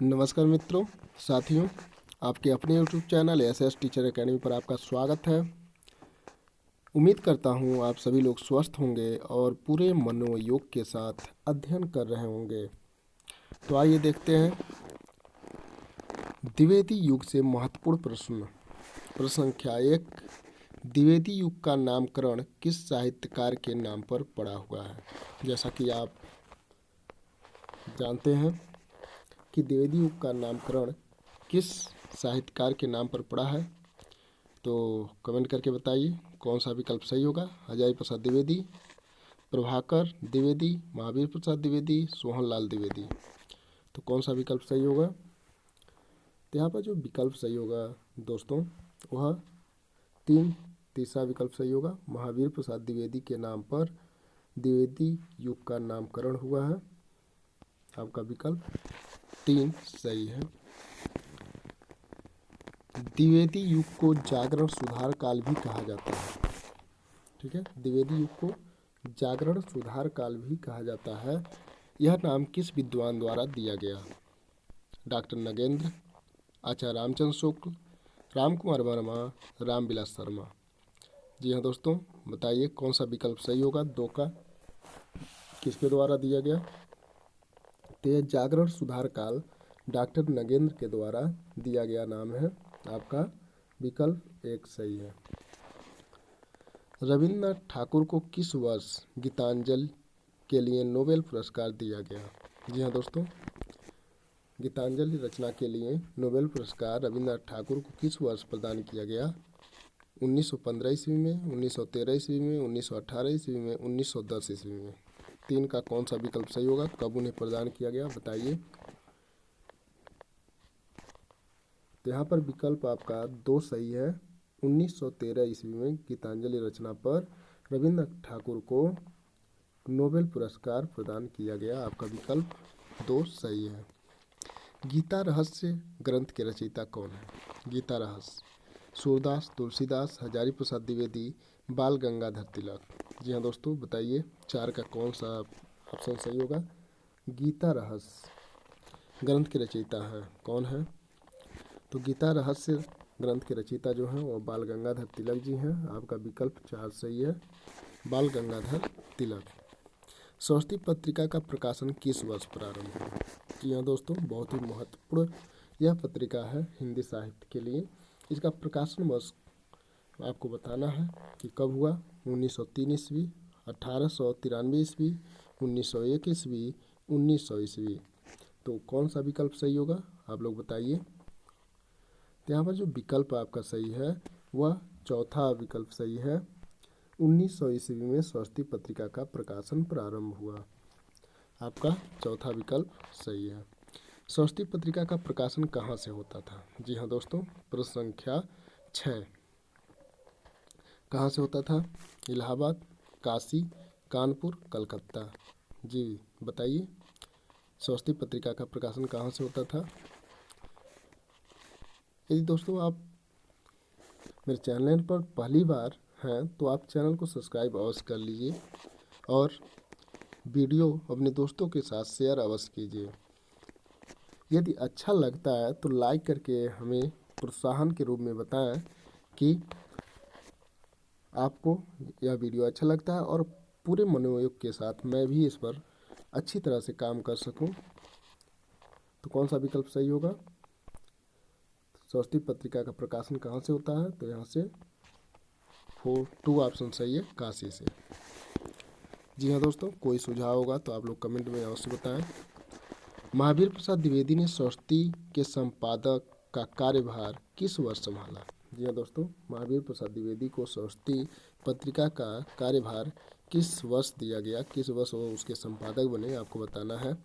नमस्कार मित्रों, साथियों, आपके अपने YouTube channel SS teacher academy पर आपका स्वागत है। उम्मीद करता हूँ आप सभी लोग स्वस्थ होंगे और पूरे मनोयोग के साथ अध्ययन कर रहे होंगे। तो आइए देखते हैं द्विवेदी युग से महत्वपूर्ण प्रश्न। प्रश्न संख्या 1, द्विवेदी युग का नामकरण किस साहित्यकार के नाम पर पड़ा हुआ है? जैसा कि आप जानते हैं कि द्विवेदी युग का नामकरण किस साहित्यकार के नाम पर पड़ा है, तो कमेंट करके बताइए कौन सा विकल्प सही होगा। हजारी प्रसाद द्विवेदी, प्रभाकर द्विवेदी, महावीर प्रसाद द्विवेदी, सोहनलाल द्विवेदी। तो कौन सा विकल्प सही होगा? तो यहाँ पर जो विकल्प सही होगा दोस्तों वह तीसरा विकल्प सही होगा। महावीर प्रसाद द्विवेदी के नाम पर द्विवेदी युग का नामकरण हुआ है। आपका विकल्प 3 सही है। द्विवेदी युग को जागरण सुधार काल भी कहा जाता है। ठीक है, द्विवेदी युग को जागरण सुधार काल भी कहा जाता है। यह नाम किस विद्वान द्वारा दिया गया? डॉक्टर नगेंद्र, आचार्य रामचंद्र शुक्ल, रामकुमार वर्मा, रामविलास शर्मा। जी हाँ दोस्तों, बताइए कौन सा विकल्प सही होगा? 2 का किसके द्वारा दिया गया? तो यह जागरण सुधार काल डॉक्टर नगेंद्र के द्वारा दिया गया नाम है। आपका विकल्प 1 सही है। रविन्द्रनाथ ठाकुर को किस वर्ष गीतांजलि के लिए नोबेल पुरस्कार दिया गया? जी हाँ दोस्तों, गीतांजलि रचना के लिए नोबेल पुरस्कार रविन्द्रनाथ ठाकुर को किस वर्ष प्रदान किया गया? 1915 ईस्वी में, 1913 ईस्वी में, 1918 ईस्वी में, 1910 ईस्वी में। 3 का कौन सा विकल्प सही होगा? कब उन्हें प्रदान किया गया बताइए। तो यहाँ पर विकल्प आपका 2 सही है। 1913 ईस्वी में गीतांजलि रचना पर रविन्द्रनाथ ठाकुर को नोबेल पुरस्कार प्रदान किया गया। आपका विकल्प 2 सही है। गीता रहस्य ग्रंथ के रचयिता कौन है? गीता रहस्य सूरदास, तुलसीदास, हजारी प्रसाद द्विवेदी, बाल गंगाधर तिलक। जी हाँ दोस्तों, बताइए 4 का कौन सा ऑप्शन सही होगा? गीता रहस्य ग्रंथ के रचयिता है कौन है? तो गीता रहस्य ग्रंथ के रचयिता जो हैं वो बाल गंगाधर तिलक जी हैं। आपका विकल्प 4 सही है, बाल गंगाधर तिलक। सरस्वती पत्रिका का प्रकाशन किस वर्ष प्रारंभ हुआ? जी हाँ दोस्तों, बहुत ही महत्वपूर्ण यह पत्रिका है हिंदी साहित्य के लिए। इसका प्रकाशन वर्ष आपको बताना है कि कब हुआ। 1903 ईस्वी, 1893 ईस्वी, 1901 ईस्वी, 1900 ईस्वी। तो कौन सा विकल्प सही होगा आप लोग बताइए। तो यहाँ पर जो विकल्प आपका सही है वह चौथा विकल्प सही है। 1900 ईस्वी में सरस्वती पत्रिका का प्रकाशन प्रारंभ हुआ। आपका चौथा विकल्प सही है। सरस्वती पत्रिका का प्रकाशन कहाँ से होता था? जी हाँ दोस्तों, प्रश्न संख्या 6 कहाँ से होता था? इलाहाबाद, काशी, कानपुर, कलकत्ता। जी बताइए, सरस्वती पत्रिका का प्रकाशन कहाँ से होता था? यदि दोस्तों आप मेरे चैनल पर पहली बार हैं तो आप चैनल को सब्सक्राइब अवश्य कर लीजिए और वीडियो अपने दोस्तों के साथ शेयर अवश्य कीजिए। यदि अच्छा लगता है तो लाइक करके हमें प्रोत्साहन के रूप में बताएं कि आपको यह वीडियो अच्छा लगता है और पूरे मनोयोग के साथ मैं भी इस पर अच्छी तरह से काम कर सकूं। तो कौन सा विकल्प सही होगा? सरस्वती पत्रिका का प्रकाशन कहाँ से होता है? तो यहाँ से 2 ऑप्शन सही है, काशी से। जी हाँ दोस्तों, कोई सुझाव होगा तो आप लोग कमेंट में अवश्य बताएं। महावीर प्रसाद द्विवेदी ने सरस्वती के संपादक का कार्यभार किस वर्ष संभाला? जी हाँ दोस्तों, महावीर प्रसाद द्विवेदी को सरस्वती पत्रिका का कार्यभार किस वर्ष दिया गया, किस वर्ष वो उसके संपादक बने, आपको बताना है।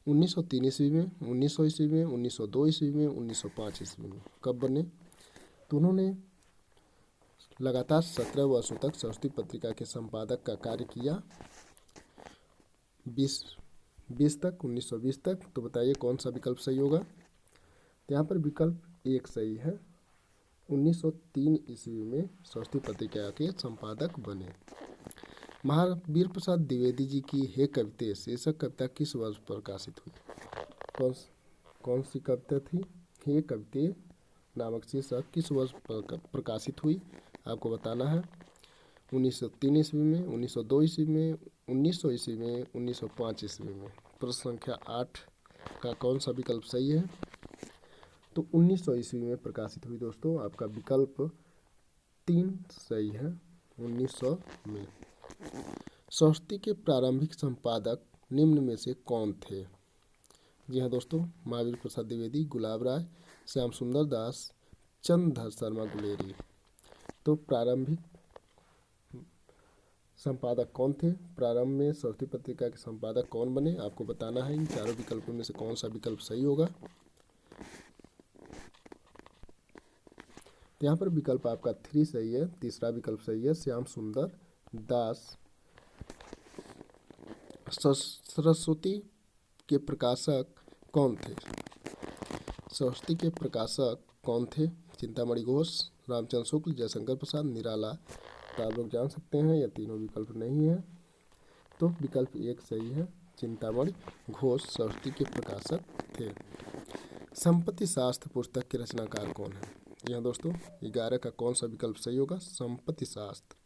1903 ईस्वी में, 1900 ईस्वी में, 1902 ईस्वी में, 1905 ईस्वी में। कब बने? तो उन्होंने लगातार 17 वर्षों तक सरस्वती पत्रिका के संपादक का कार्य किया, 20 तक, 1920 तक। तो बताइए कौन सा विकल्प सही होगा? तो यहाँ पर विकल्प 1 सही है। 1903 ईस्वी में सरस्वती पत्रिका के संपादक बने। महावीर प्रसाद द्विवेदी जी की हे कविते शीर्षक कविता किस वर्ष प्रकाशित हुई? कौन सी कविता थी? ये कविते नामक शीर्षक किस वर्ष प्रकाशित हुई? आपको बताना है। 1903 ईस्वी में, 1902 ईस्वी में, 1900 ईस्वी में, 1905 ईस्वी में। प्रश्न संख्या 8 का कौन सा विकल्प सही है? तो 1900 ईस्वी में प्रकाशित हुई दोस्तों। आपका विकल्प 3 सही है, 1900 में। सरस्वती के प्रारंभिक संपादक निम्न में से कौन थे? जी हाँ दोस्तों, महावीर प्रसाद द्विवेदी, गुलाब राय, श्याम सुंदर दास, चंद्रधर शर्मा गुलेरी। तो प्रारंभिक संपादक कौन थे? प्रारंभ में सरस्वती पत्रिका के संपादक कौन बने? आपको बताना है। इन चारों विकल्पों में से कौन सा विकल्प सही होगा? तो यहाँ पर विकल्प आपका 3 सही है, तीसरा विकल्प सही है, श्याम सुंदर दास। सरस्वती के प्रकाशक कौन थे? सरस्वती के प्रकाशक कौन थे? चिंतामणि घोष, रामचंद्र शुक्ल, जयशंकर प्रसाद, निराला। तो आप लोग जान सकते हैं यह तीनों विकल्प नहीं है। तो विकल्प 1 सही है, चिंतामणि घोष सरस्वती के प्रकाशक थे। संपत्ति शास्त्र पुस्तक के रचनाकार कौन है? जी हाँ दोस्तों, 11 का कौन सा विकल्प सही होगा? संपत्ति शास्त्र।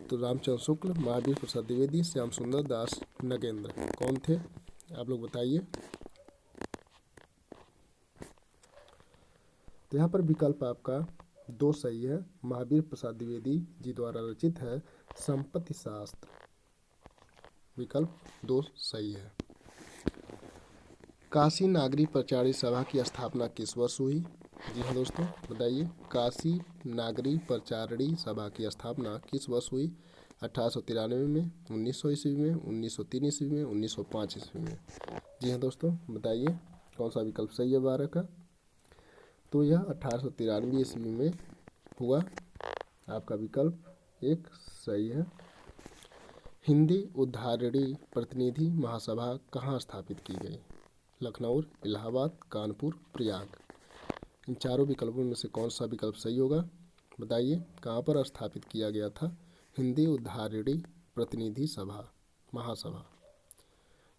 तो रामचंद्र शुक्ल, महावीर प्रसाद द्विवेदी, श्याम सुंदर दास, नगेंद्र कौन थे? आप लोग बताइए। तो यहाँ पर विकल्प आपका 2 सही है, महावीर प्रसाद द्विवेदी जी द्वारा रचित है संपत्ति शास्त्र। विकल्प 2 सही है। काशी नागरी प्रचारी सभा की स्थापना किस वर्ष हुई? जी हाँ दोस्तों, बताइए। काशी नागरी प्रचारणी सभा की स्थापना किस वर्ष हुई? 1893 में, 1900 ईस्वी में, 1903 ईस्वी में, 1905 ईस्वी में। जी हाँ दोस्तों, बताइए कौन सा विकल्प सही है 12 का? तो यह 1893 ईस्वी में हुआ। आपका विकल्प 1 सही है। हिंदी उद्धारणी प्रतिनिधि महासभा कहाँ स्थापित की गई? लखनऊ, इलाहाबाद, कानपुर, प्रयाग। इन चारों विकल्पों में से कौन सा विकल्प सही होगा? बताइए, कहाँ पर स्थापित किया गया था हिंदी उद्धारणी प्रतिनिधि सभा महासभा?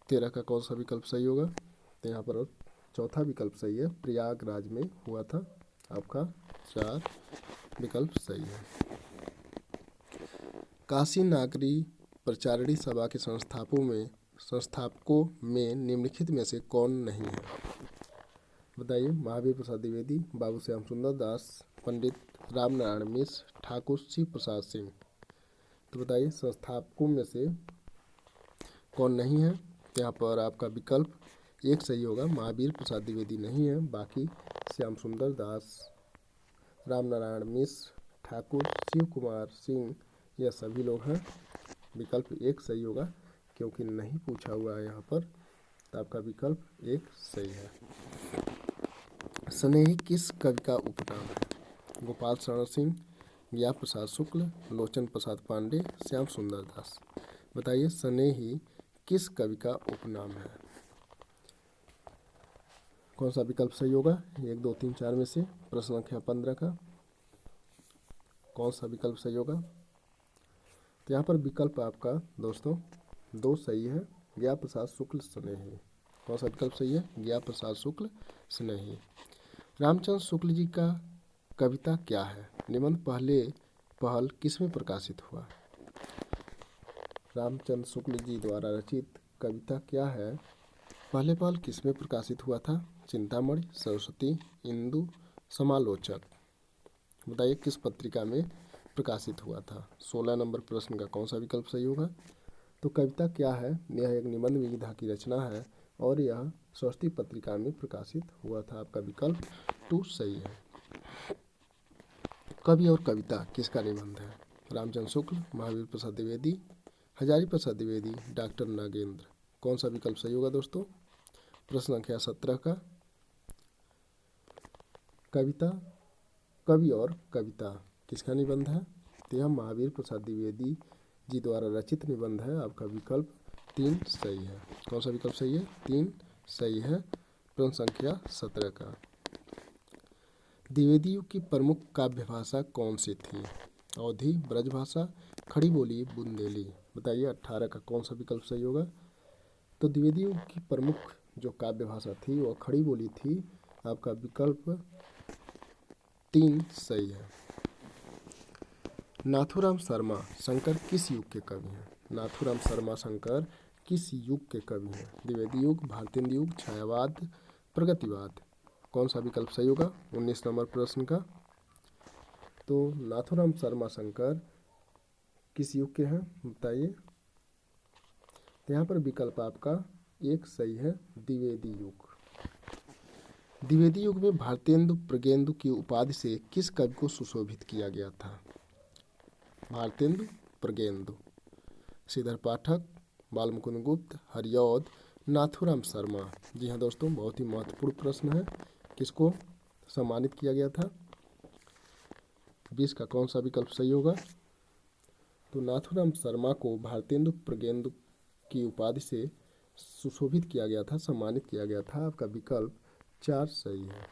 13 का कौन सा विकल्प सही होगा? तो यहाँ पर चौथा विकल्प सही है, प्रयागराज में हुआ था। आपका 4 विकल्प सही है। काशी नागरी प्रचारणी सभा के संस्थापकों में निम्नलिखित में से कौन नहीं है? बताइए। महावीर प्रसाद द्विवेदी, बाबू श्याम सुंदर दास, पंडित रामनारायण मिश्र, ठाकुर शिव प्रसाद सिंह। तो बताइए संस्थापकों में से कौन नहीं है? यहाँ पर आपका विकल्प 1 सही होगा, महावीर प्रसाद द्विवेदी नहीं है। बाकी श्याम सुंदर दास, रामनारायण मिश्र, ठाकुर शिव कुमार सिंह, यह सभी लोग हैं। विकल्प 1 सही होगा, क्योंकि नहीं पूछा हुआ है यहाँ पर। तो आपका विकल्प 1 सही है। स्नेही किस कवि का उपनाम है? गोपाल शरण सिंह, ज्ञा प्रसाद शुक्ल, लोचन प्रसाद पांडे, श्याम सुंदर दास। बताइए, स्नेही किस कवि का उपनाम है? कौन सा विकल्प सही होगा? 1, 2, 3, 4 में से प्रश्न संख्या 15 का कौन सा विकल्प सही होगा? तो यहाँ पर विकल्प आपका दोस्तों 2 सही है, ज्ञा प्रसाद शुक्ल स्नेही। कौन सा विकल्प सही है? ज्ञा प्रसाद शुक्ल स्नेही। रामचंद्र शुक्ल जी का कविता क्या है? निबंध पहल किसमें प्रकाशित हुआ? रामचंद्र शुक्ल जी द्वारा रचित कविता क्या है? पहल किसमें प्रकाशित हुआ था? चिंतामणि, सरस्वती, इंदु, समालोचक। बताइए किस पत्रिका में प्रकाशित हुआ था? 16 नंबर प्रश्न का कौन सा विकल्प सही होगा? तो कविता क्या है? यह एक निबंध विधा की रचना है और यह सरस्वती पत्रिका में प्रकाशित हुआ था। आपका विकल्प 2 सही है। कवि और कविता किसका निबंध है? रामचंद्र शुक्ल, महावीर प्रसाद द्विवेदी, हजारी प्रसाद द्विवेदी, डॉक्टर नागेंद्र। कौन सा विकल्प सही होगा दोस्तों? प्रश्न संख्या 17 का कवि और कविता किसका निबंध है? तो यह महावीर प्रसाद द्विवेदी जी द्वारा रचित निबंध है। आपका विकल्प 3 सही है। कौन सा विकल्प सही है? 3 सही है। प्रश्न संख्या 17 का द्विवेदियों की प्रमुख काव्य भाषा कौन सी थी? अवधी, ब्रजभाषा, खड़ी बोली, बुंदेली। बताइए 18 का कौन सा विकल्प सही होगा? तो द्विवेदियों की प्रमुख जो काव्य भाषा थी वह खड़ी बोली थी। आपका विकल्प 3 सही है। नाथूराम शर्मा शंकर किस युग के कवि हैं? नाथूराम शर्मा शंकर किस युग के कवि हैं? द्विवेदी युग, भारतेंदु युग, छायावाद, प्रगतिवाद। कौन सा विकल्प सही होगा 19 नंबर प्रश्न का? तो नाथूराम शर्मा शंकर किस युग के हैं बताइए। तो यहाँ पर विकल्प आपका 1 सही है, द्विवेदी युग। द्विवेदी युग में भारतेंदु प्रगेंदु की उपाधि से किस कवि को सुशोभित किया गया था? भारतेंदु प्रगेंदु, श्रीधर पाठक, बालमुकुंद गुप्त, हरिऔध, नाथूराम शर्मा। जी हाँ दोस्तों, बहुत ही महत्वपूर्ण प्रश्न है। किसको सम्मानित किया गया था? 20 का कौन सा विकल्प सही होगा? तो नाथूराम शर्मा को भारतेंदु प्रगेंदु की उपाधि से सुशोभित किया गया था, सम्मानित किया गया था। आपका विकल्प 4 सही है।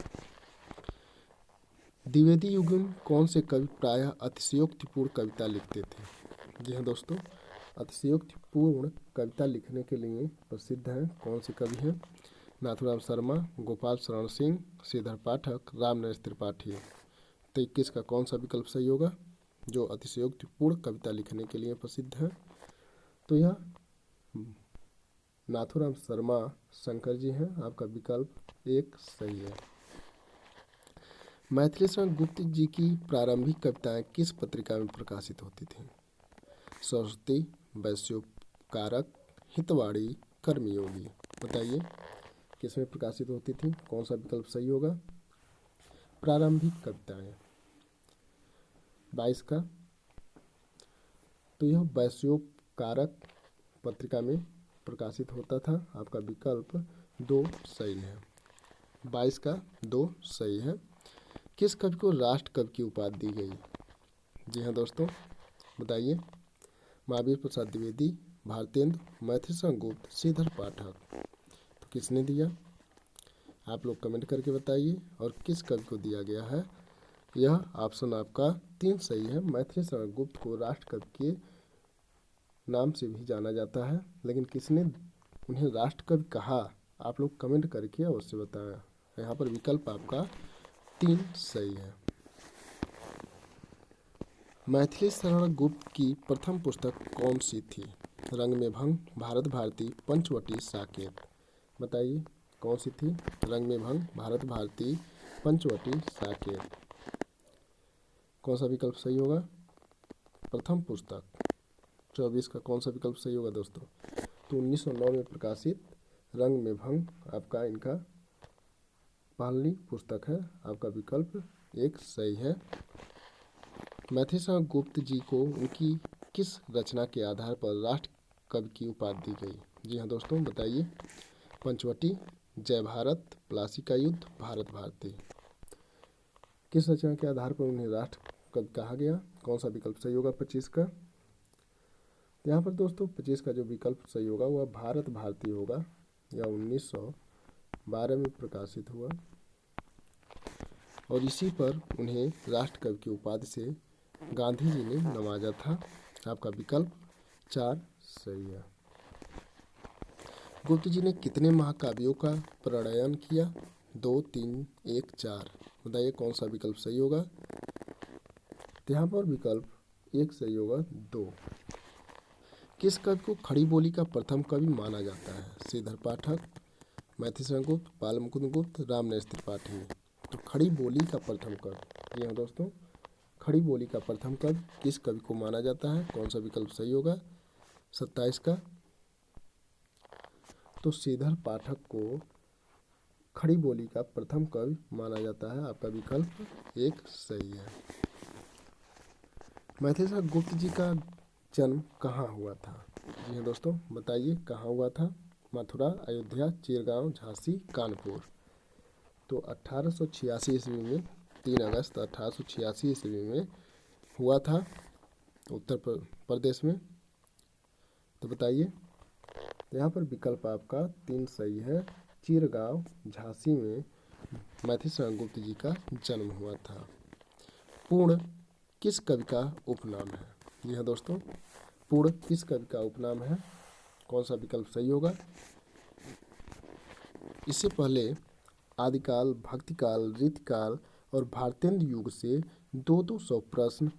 द्विवेदी युग में कौन से कवि प्रायः अतिशयोक्तिपूर्ण कविता लिखते थे? जी हाँ दोस्तों, अतिशयोक्तिपूर्ण कविता लिखने के लिए प्रसिद्ध हैं। कौन से कवि हैं? नाथूराम शर्मा, गोपाल शरण सिंह, श्रीधर पाठक, रामनरेश त्रिपाठी। तो 21 का कौन सा विकल्प सही होगा जो अतिशयोक्तिपूर्ण कविता लिखने के लिए प्रसिद्ध है? तो यह नाथूराम शर्मा शंकर जी हैं। आपका विकल्प 1 सही है। मैथिली शरण गुप्त जी की प्रारंभिक कविताएं किस पत्रिका में प्रकाशित होती थीं? सरस्वती, वैश्योपकारक, हितवाड़ी, कर्मयोगी। बताइए किस में प्रकाशित होती थी? कौन सा विकल्प सही होगा? प्रारंभिक कविताएं 22 का। तो यह वैश्योपकारक पत्रिका में प्रकाशित होता था। आपका विकल्प 2 सही है। 22 का 2 सही है। किस कवि को राष्ट्र कवि की उपाधि दी गई? जी हाँ दोस्तों, बताइए। महावीर प्रसाद द्विवेदी, भारतेंदु, मैथिली शरण गुप्त, श्रीधर पाठक। तो किसने दिया? आप लोग कमेंट करके बताइए। और किस कवि को दिया गया है? यह ऑप्शन आपका 3 सही है। मैथिली शरण गुप्त को राष्ट्र कवि के नाम से भी जाना जाता है, लेकिन किसने उन्हें राष्ट्र कवि कहा? आप लोग कमेंट करके अवश्य बताएं। यहाँ पर विकल्प आपका 3 सही है। मैथिली शरण गुप्त की प्रथम पुस्तक कौन सी थी? रंग में भंग, भारत भारती, पंचवटी, साकेत। बताइए कौन सी थी? रंग में भंग, भारत भारती, पंचवटी, साकेत। कौन सा विकल्प सही होगा? प्रथम पुस्तक 24 का कौन सा विकल्प सही होगा दोस्तों? तो 1909 में प्रकाशित रंग में भंग आपका इनका पहली पुस्तक है। आपका विकल्प 1 सही है। मैथिली शरण गुप्त जी को उनकी किस रचना के आधार पर राष्ट्र कवि की उपाधि दी गई? जी हाँ दोस्तों, बताइए। पंचवटी, जय भारत, प्लासी का युद्ध, भारत भारती। किस रचना के आधार पर उन्हें राष्ट्र कवि कहा गया? कौन सा विकल्प सही होगा 25 का? यहाँ पर दोस्तों 25 का जो विकल्प सही होगा वह भारत भारती होगा। यह 1912 में प्रकाशित हुआ और इसी पर उन्हें राष्ट्र कवि की उपाधि से गांधी जी ने नवाजा था। आपका विकल्प 4 सही है। गुप्त जी ने कितने महाकाव्यों का प्रणयन किया? 2, 3, 1, 4। बताइए कौन सा विकल्प सही होगा? तो यहाँ पर विकल्प 1 सही होगा, 2। किस कवि को खड़ी बोली का प्रथम कवि माना जाता है? श्रीधर पाठक, मैथिली शरण गुप्त, बालमुकुंद गुप्त, रामनरेश त्रिपाठी। तो खड़ी बोली का प्रथम कवि, जी हाँ दोस्तों, खड़ी बोली का प्रथम कवि किस कवि को माना जाता है? कौन सा विकल्प सही होगा 27 का? तो श्रीधर पाठक को खड़ी बोली का प्रथम कवि माना जाता है। आपका विकल्प 1 सही है। मैथिली शरण गुप्त जी का जन्म कहाँ हुआ था? जी हाँ दोस्तों, बताइए कहाँ हुआ था? मथुरा, अयोध्या, चिरगांव, झांसी, कानपुर। तो 1886 ईस्वी में 3 अगस्त 1886 ईस्वी में हुआ था उत्तर प्रदेश में। तो बताइए। तो यहाँ पर विकल्प आपका 3 सही है। चिरगांव, झांसी में मैथिली शरण गुप्त जी का जन्म हुआ था। पूर्ण किस कवि का उपनाम है? जी हाँ दोस्तों, पूर्ण किस कवि का उपनाम है? कौन सा विकल्प सही होगा? इससे पहले आदिकाल, भक्तिकाल, रीतिकाल और भारतेंद्र युग से 200 प्रश्न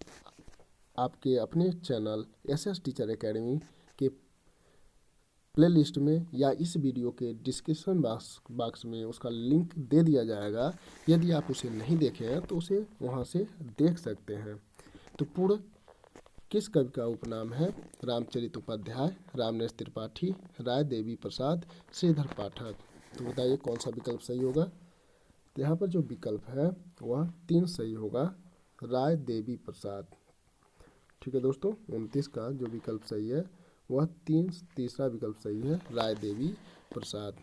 आपके अपने चैनल एसएस टीचर एकेडमी के प्लेलिस्ट में या इस वीडियो के डिस्क्रिप्शन बॉक्स में उसका लिंक दे दिया जाएगा। यदि आप उसे नहीं देखे हैं तो उसे वहां से देख सकते हैं। तो पूर्ण किस कवि का उपनाम है? रामचरित उपाध्याय, रामनरेश त्रिपाठी, राय देवी प्रसाद, श्रीधर पाठक। तो बताइए कौन सा विकल्प सही होगा? तो यहाँ पर जो विकल्प है वह 3 सही होगा, राय देवी प्रसाद। ठीक है दोस्तों, 29 का जो विकल्प सही है वह तीसरा विकल्प सही है, राय देवी प्रसाद।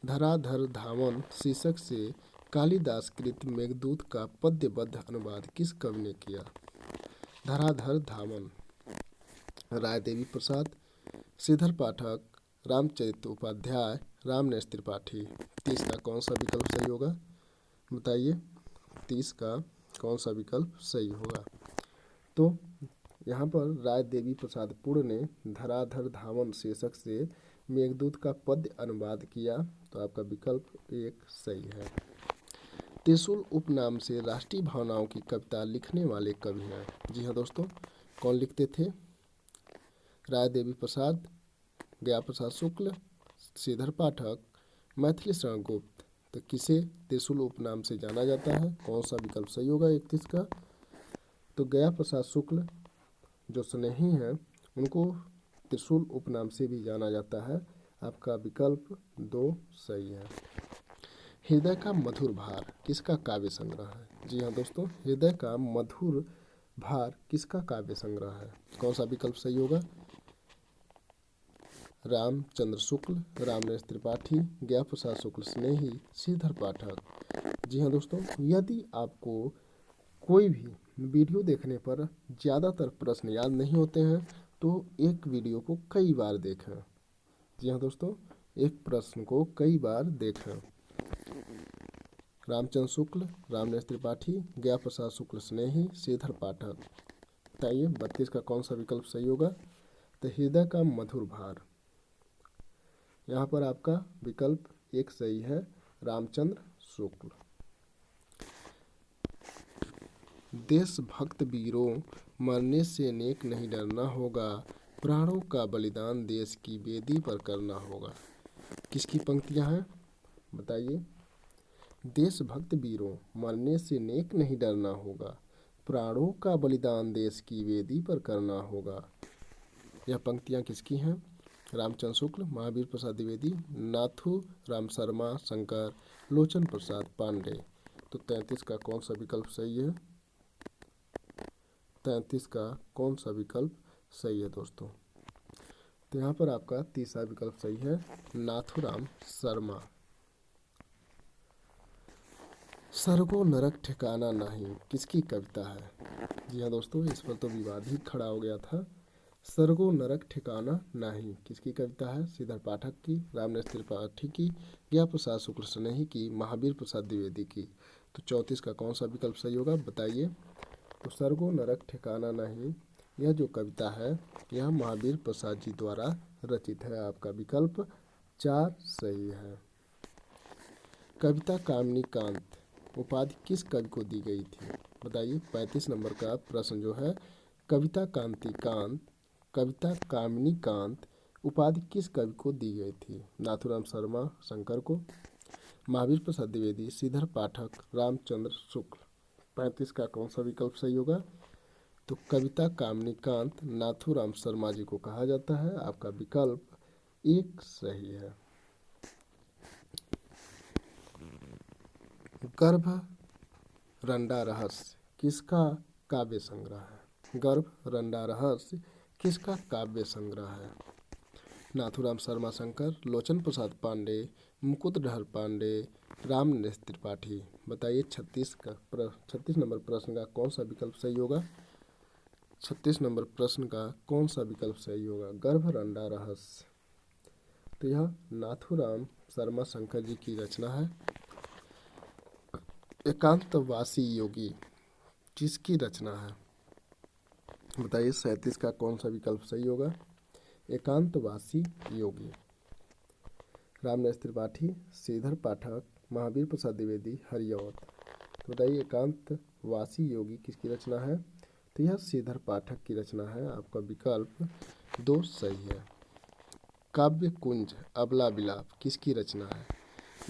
धराधर धामन शीर्षक से कालिदास कृत मेघदूत का पद्यबद्ध अनुवाद किस कवि ने किया? धराधर धामन, राय देवी प्रसाद, श्रीधर पाठक, रामचरित उपाध्याय, रामनरेश त्रिपाठी। 30 का कौन सा विकल्प सही होगा? बताइए 30 का कौन सा विकल्प सही होगा? तो यहाँ पर राय देवी प्रसाद पूर्ण ने धराधर धामन शीर्षक से मेघदूत का पद्य अनुवाद किया। तो आपका विकल्प 1 सही है। त्रिशूल उपनाम से राष्ट्रीय भावनाओं की कविता लिखने वाले कवि हैं। जी हाँ दोस्तों, कौन लिखते थे? राय देवी प्रसाद, गया प्रसाद शुक्ल, श्रीधर पाठक, मैथिली शरण गुप्त। तो किसे त्रिशूल उपनाम से जाना जाता है? कौन सा विकल्प सही होगा 31 का? तो गया प्रसाद शुक्ल जो स्नेही हैं उनको त्रिशूल उपनाम से भी जाना जाता है। आपका विकल्प 2 सही है। हृदय का मधुर भार किसका काव्य संग्रह है? जी हाँ दोस्तों, हृदय का मधुर भार किसका काव्य संग्रह है? कौन सा विकल्प सही होगा? रामचंद्र शुक्ल, रामनरेश त्रिपाठी, गया प्रसाद शुक्ल स्नेही, श्रीधर पाठक। जी हाँ दोस्तों, यदि आपको कोई भी वीडियो देखने पर ज़्यादातर प्रश्न याद नहीं होते हैं तो एक वीडियो को कई बार देखें। जी हाँ दोस्तों, एक प्रश्न को कई बार देखें। रामचंद्र शुक्ल, रामनरेश त्रिपाठी, गया प्रसाद शुक्ल स्नेही, श्रीधर पाठक। बताइए 32 का कौन सा विकल्प सही होगा? तो हृदय का मधुर भार, यहाँ पर आपका विकल्प 1 सही है, रामचंद्र शुक्ल। देशभक्त वीरों, मरने से नेक नहीं डरना होगा, प्राणों का बलिदान देश की वेदी पर करना होगा। किसकी पंक्तियां हैं? बताइए। देशभक्त वीरों, मरने से नेक नहीं डरना होगा, प्राणों का बलिदान देश की वेदी पर करना होगा। यह पंक्तियां किसकी हैं? रामचंद्र शुक्ल, महावीर प्रसाद द्विवेदी, नाथू राम शर्मा शंकर, लोचन प्रसाद पांडे। तो 33 का कौन सा विकल्प सही है? 33 का कौन सा विकल्प सही है दोस्तों? तो यहाँ पर आपका तीसरा विकल्प सही है, नाथूराम शर्मा। स्वर्गो नरक ठिकाना नहीं किसकी कविता है? जी हाँ दोस्तों, इस पर तो विवाद ही खड़ा हो गया था। स्वर्गो नरक ठिकाना नहीं किसकी कविता है? श्रीधर पाठक की, रामनरेश त्रिपाठी की, गया प्रसाद शुक्ल स्नेही की, महावीर प्रसाद द्विवेदी की। तो 34 का कौन सा विकल्प सही होगा? बताइए। तो स्वर्गो नरक ठिकाना नहीं यह जो कविता है यह महावीर प्रसाद जी द्वारा रचित है। आपका विकल्प 4 सही है। कविता कामिनी कांत उपाधि किस कवि को दी गई थी? बताइए। 35 नंबर का प्रश्न जो है, कविता कांति कांत, कविता कामिनी कांत उपाधि किस कवि को दी गई थी? नाथूराम शर्मा शंकर को, महावीर प्रसाद द्विवेदी, श्रीधर पाठक, रामचंद्र शुक्ल। 35 का कौन सा विकल्प सही होगा? तो कविता कामिनी कांत नाथूराम शर्मा जी को कहा जाता है। आपका विकल्प 1 सही है। गर्भ रंडा रहस्य किसका काव्य संग्रह है? गर्भ रंडा रहस्य किसका काव्य संग्रह है? नाथूराम शर्मा शंकर, लोचन प्रसाद पांडे, मुकुटधर पांडे, रामनरेश त्रिपाठी। बताइए 36 नंबर प्रश्न का कौन सा विकल्प सही होगा? 36 नंबर प्रश्न का कौन सा विकल्प सही होगा? गर्भ रंडा रहस्य। तो यह नाथूराम शर्मा शंकर जी की रचना है। एकांतवासी योगी किसकी रचना है? बताइए 37 का कौन सा विकल्प सही होगा? एकांतवासी योगी। रामनरेश त्रिपाठी, श्रीधर पाठक, महावीर प्रसाद द्विवेदी, हरिऔध। तो बताइए एकांतवासी योगी किसकी रचना है? तो यह श्रीधर पाठक की रचना है। आपका विकल्प 2 सही है। काव्य कुंज अबला विलाप किसकी रचना है?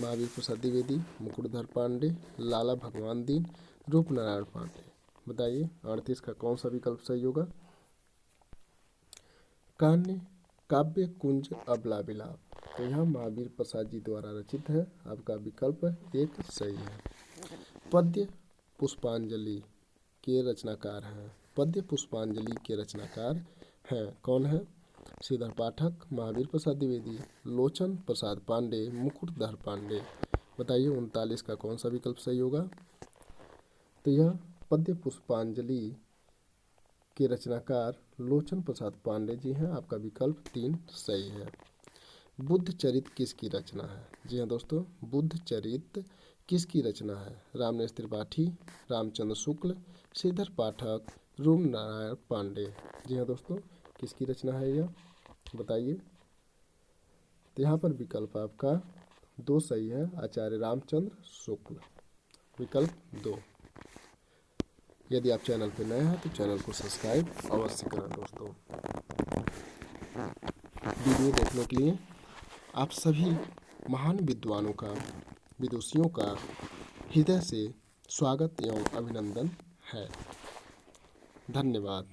महावीर प्रसाद द्विवेदी, मुकुटधर पांडे, लाला भगवान दीन, रूपनारायण पांडे। बताइए 38 का कौन सा विकल्प सही होगा? काव्य कुंज अबला विलाप, तो यह महावीर प्रसाद जी द्वारा रचित है। आपका विकल्प 1 सही है। पद्य पुष्पांजलि के रचनाकार हैं? पद्य पुष्पांजलि के रचनाकार हैं कौन है? श्रीधर पाठक, महावीर प्रसाद द्विवेदी, लोचन प्रसाद पांडे, मुकुटधर पांडे। बताइए 39 का कौन सा विकल्प सही होगा? तो यह पद्य पुष्पांजलि के रचनाकार लोचन प्रसाद पांडे जी हैं। आपका विकल्प 3 सही है। बुद्ध चरित किसकी रचना है? जी हाँ दोस्तों, बुद्ध चरित किसकी रचना है? रामनरेश त्रिपाठी, रामचंद्र शुक्ल, श्रीधर पाठक, रूपनारायण पांडे। जी हाँ दोस्तों, किसकी रचना है यह? बताइए। तो यहाँ पर विकल्प आपका 2 सही है, आचार्य रामचंद्र शुक्ल, विकल्प 2। यदि आप चैनल पर नए हैं तो चैनल को सब्सक्राइब अवश्य करें दोस्तों। वीडियो देखने के लिए आप सभी महान विद्वानों का, विदुषियों का हृदय से स्वागत एवं अभिनंदन है। धन्यवाद।